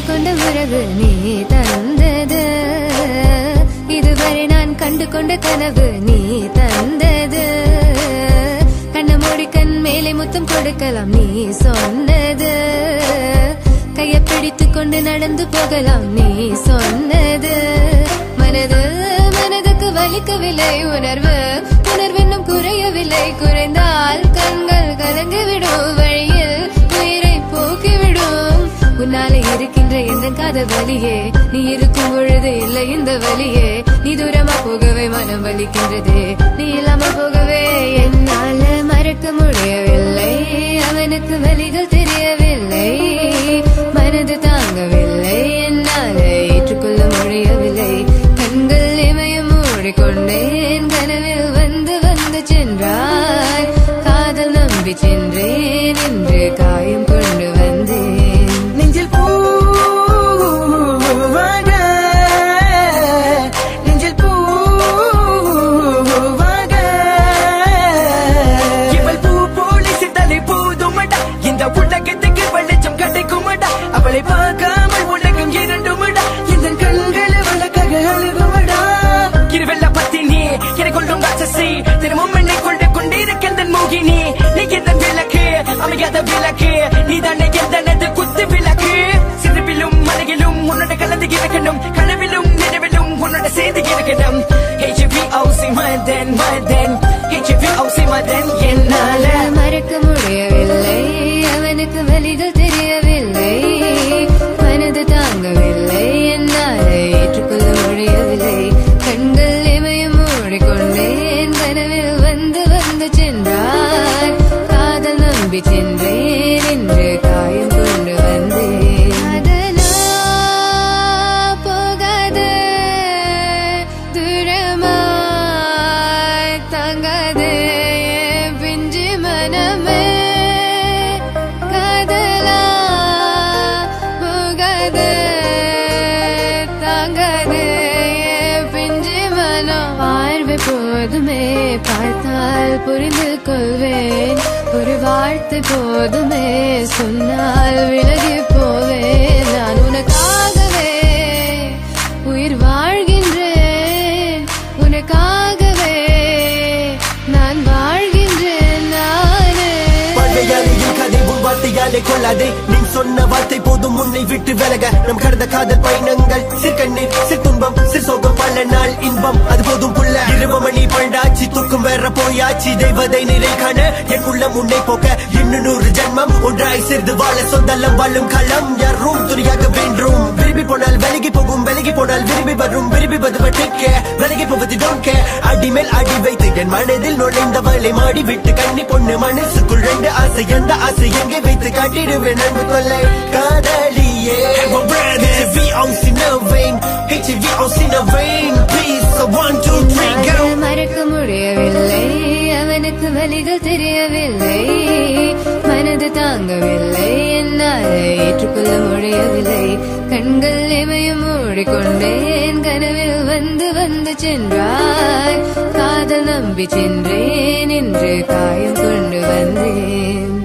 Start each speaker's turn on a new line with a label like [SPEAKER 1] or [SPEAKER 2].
[SPEAKER 1] கண்டு கொண்ட உறவு நீ தந்தது, இதுவரை நான் கண்டு கொண்ட கனவு நீ தந்தது. கண்ண மூடி கண் மேலே முத்தம் கொடுக்கலாம் நீ சொன்னது, கையை பிடித்துக் கொண்டு நடந்து போகலாம் நீ சொன்னது. மனதுக்கு வலிக்கவில்லை உணர்வு, உணர்வென்னும் குறையவில்லை, குறைந்தால் கண்கள் கலங்கிவிடும், வழியில் உயிரை போக்கிவிடும். உன்னாலே இருக்கின்ற எந்த காதல் வலியே, நீ இருக்கும் பொழுது இல்லை இந்த வலியே. நீ தூரமா போகவே மனம் வலிக்கின்றதே, நீ இல்லாம போகவே என்னால மறக்க முடியவில்லை. அவனுக்கு வலிகள் தெரியவில்லை, மனது தாங்கவில்லை, என்னால ஏற்றுக்கொள்ள முடியவில்லை. கண்கள் இமயம் மூடிக்கொண்டேன், கனவில் வந்து வந்து சென்றாய். காதல் நம்பி சென்றேன், இன்று காயம் கொண்டு வந்தேன்.
[SPEAKER 2] நெஞ்சில் பூவாக, நெஞ்சில் பூவாக, இவள் பூ போலி சித்தலை பூதுமடா, இந்த உலகத்துக்கு வெளிச்சம் கிடைக்குமடா. அவளை பார்க்காமல் உலகம் இரண்டுமடா, இந்த கண்களை வழக்காக அழுகுமடா. இருவெல்ல பத்தினி என்னை கொள்ளும் ராட்சசி, தினமும் என்னை கொண்டு கொண்டிருக்கின்ற மோகினி. நீ எந்த விளக்கு, அமையாத விளக்கு, நீதானே எந்தனது குத்து விளக்கு. சிறுவிலும் மலையிலும் உன்னோட கலந்து இருக்கணும், கனவிலும் நினைவிலும் உன்னோட சேர்ந்து இருக்கணும். HVOC Madan Madan, HVOC Madan. என்னால
[SPEAKER 1] மறக்க முடியவில்லை, அவனுக்கு வலிகள் தெரியவில்லை, மனது தாங்கவில்லை, என்னால ஏற்றுக்கொள்ள முடியவில்லை. கண்கள் இமயம் மூடிக்கொண்டேன், கனவில் வந்து வந்து சென்றாய். காதல் நம்பி சென்றேன், இன்று காயம் கொண்டு வந்தேன். அதனா போகாது, தூரமாய் தாங்காது என் பிஞ்சு மனமே. காதலா போகாது, தாங்காது என் பிஞ்சு மனம். பார்வை போதுமே, பார்த்தால் புரிந்து கொள்வேன், ஒரு வார்த்தை போதுமே, சொன்னால் விலகி போவேன். நான் உனக்காகவே உயிர் வாழ்கின்றேன், உனக்காகவே நான் வாழ்கின்றேன். நானே
[SPEAKER 2] பழையாலையும் கதை உன் வார்த்தையாலே கொள்ளாதே, நீ சொன்ன வார்த்தை போதும் உன்னை விட்டு விலக. நம் கடந்த காதல் பயணங்கள், சிற்கண்ணீர் சிற்துன்பம் சிற்சோகம், பல நாள் இன்பம் அது போதும் புள்ள. 20 மணி பண்டாச்சி, தூக்கம் வேற போயாச்சி, தெய்வதை நிறை காண என் உள்ளம் உன்னை போக்க. 200 ஜென்மம் ஒன்றாய் சேர்ந்து வாழ, சொந்தலம் வாழும் களம் யாரும் துணியாக வேண்டும். விரும்பி போனால் விலகி போகும், விலகி போனால் விரும்பி வரும், விரும்பி வருவதற்க விலகி போவது don't care. அடிமேல் அடி வைத்து என் மனதில் நுழைந்தவளை மாடி விட்டு கண்ணி பொண்ணு மனசுக்குள் 2 ஆசை, எந்த ஆசை எங்கே வைத்து காட்டிடுவேன் அன்பு கொள்ளை காதலியே. HVOC in a vein, HVOC in a vein, please, so 1, 2, 3 go.
[SPEAKER 1] மறக்க முடியவில்லை, அவனுக்கு வலிகள் தெரியவில்லை, மனது தாங்கவில்லை, என்னால் ஏற்றுக்கொள்ள முடியவில்லை. கண்கள் இமயம் மூடிக்கொண்டேன், கனவில் வந்து வந்து சென்றாய். காதல் நம்பி சென்றேன், இன்று காயம் கொண்டு வந்தேன்.